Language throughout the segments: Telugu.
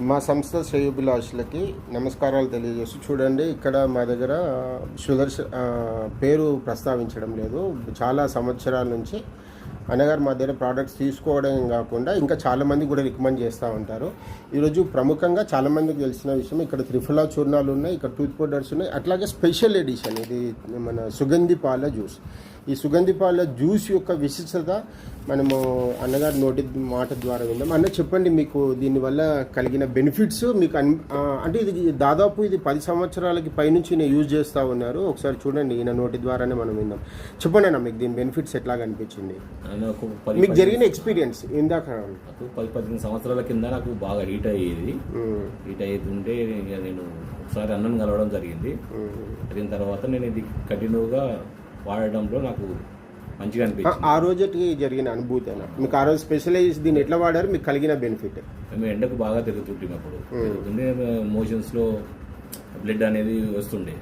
మా సంస్థ శ్రేయోభిలాషులకి నమస్కారాలు తెలియజేస్తూ చూడండి, ఇక్కడ మా దగ్గర పేరు ప్రస్తావించడం లేదు. చాలా సంవత్సరాల నుంచి అన్నగారు మా దగ్గర ప్రోడక్ట్స్ తీసుకోవడం కాకుండా ఇంకా చాలామంది కూడా రికమెండ్ చేస్తూ ఉంటారు. ఈరోజు ప్రముఖంగా చాలామందికి తెలిసిన విషయం, ఇక్కడ త్రిఫలా చూర్ణాలు ఉన్నాయి, ఇక్కడ టూత్ పౌడర్స్ ఉన్నాయి, అట్లాగే స్పెషల్ ఎడిషన్ ఇది మన సుగంధి పాల జ్యూస్. ఈ సుగంధి పాల జ్యూస్ యొక్క విశిష్టత మనము అన్నగారి నోటి మాట ద్వారా విందాం. అన్న, చెప్పండి, మీకు దీనివల్ల కలిగిన బెనిఫిట్స్ మీకు అంటే ఇది దాదాపు 10 సంవత్సరాలకి పైనుంచి నేను యూజ్ చేస్తూ ఉన్నారు. ఒకసారి చూడండి, ఈయన నోటి ద్వారానే మనం విందాం. చెప్పండి అన్న, మీకు దీని బెనిఫిట్స్ ఎట్లాగా అనిపించింది, మీకు జరిగిన ఎక్స్పీరియన్స్? ఇందాక 10-15 సంవత్సరాల కింద నాకు బాగా హీట్ అయ్యేది ఉంటే నేను ఒకసారి అన్నం కలవడం జరిగింది. జరిగిన తర్వాత నేను ఇది కంటిన్యూగా వాడడంలో నాకు మంచిగా అనిపించింది. ఆ రోజుకి జరిగిన అనుభూతి అన్న, మీకు ఆ రోజు స్పెషలైజ్ దీన్ని ఎట్లా వాడారు, మీకు కలిగిన బెనిఫిట్? మేము ఎండకు బాగా తిరుగుతుండే మోషన్స్లో బ్లడ్ అనేది వస్తుండే.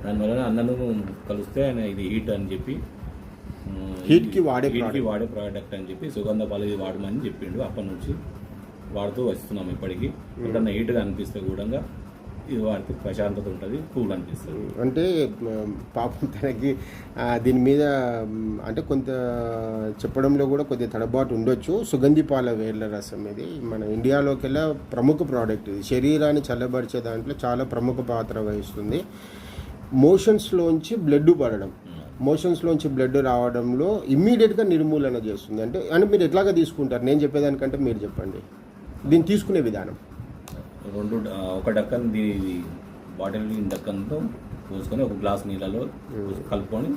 దానివల్ల అన్నను కలిస్తే ఆయన ఇది హీట్ అని చెప్పి హీట్కి వాడే ప్రోడక్ట్ అని చెప్పి సుగంధ పాలు ఇది వాడమని చెప్పిండు. అప్పటి నుంచి వాడుతూ వస్తున్నాం. ఇప్పటికీ ఎప్పుడన్నా హీట్గా అనిపిస్తే కూడా ఇది వాడితే ప్రశాంతత ఉంటుంది, కూల్ అనిపిస్తుంది. అంటే పాపం తనకి దీని మీద అంటే కొంత చెప్పడంలో కూడా కొద్దిగా తడబాటు ఉండొచ్చు. సుగంధి పాల వేర్ల రసం ఇది మన ఇండియాలోకెల్లా ప్రముఖ ప్రోడక్ట్. ఇది శరీరాన్ని చల్లబరిచే దాంట్లో చాలా ప్రముఖ పాత్ర వహిస్తుంది. మోషన్స్లోంచి బ్లడ్ పడడం, మోషన్స్లోంచి బ్లడ్ రావడంలో ఇమ్మీడియట్గా నిర్మూలన చేస్తుంది. అంటే మీరు ఎట్లాగా తీసుకుంటారు? నేను చెప్పేదానికంటే మీరు చెప్పండి దీన్ని తీసుకునే విధానం. ఒక డక్కన్ బాటిల్ డక్కన్తో పోసుకొని ఒక గ్లాస్ నీళ్ళలో కలుపుకొని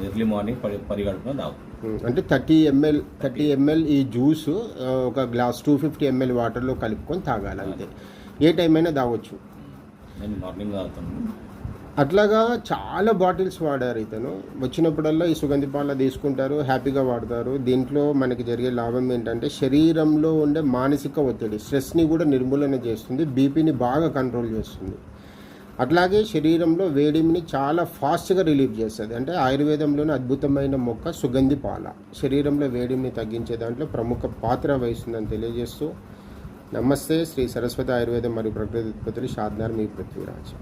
ఎర్లీ మార్నింగ్ పరిగడుపున తాగు. అంటే 30 ml ఈ జ్యూస్ ఒక గ్లాస్ 250 ml వాటర్లో కలుపుకొని తాగాలి అంతే. ఏ టైం అయినా తాగొచ్చు. నేను మార్నింగ్ తాగుతాను. అట్లాగా చాలా బాటిల్స్ వాడారు ఇతను. వచ్చినప్పుడల్లా ఈ సుగంధి పాల తీసుకుంటారు, హ్యాపీగా వాడతారు. దీంట్లో మనకి జరిగే లాభం ఏంటంటే శరీరంలో ఉండే మానసిక ఒత్తిడి, స్ట్రెస్ని కూడా నిర్మూలన చేస్తుంది, బీపీని బాగా కంట్రోల్ చేస్తుంది. అట్లాగే శరీరంలో వేడిమిని చాలా ఫాస్ట్గా రిలీఫ్ చేస్తుంది. అంటే ఆయుర్వేదంలోని అద్భుతమైన మొక్క సుగంధి పాల శరీరంలో వేడిమిని తగ్గించే దాంట్లో ప్రముఖ పాత్ర వహిస్తుందని తెలియజేస్తూ నమస్తే. శ్రీ సరస్వతి ఆయుర్వేదం మరియు ప్రకృతి ఉత్పత్తులు షాద్నార్ మీ పృథ్వీరాజ్.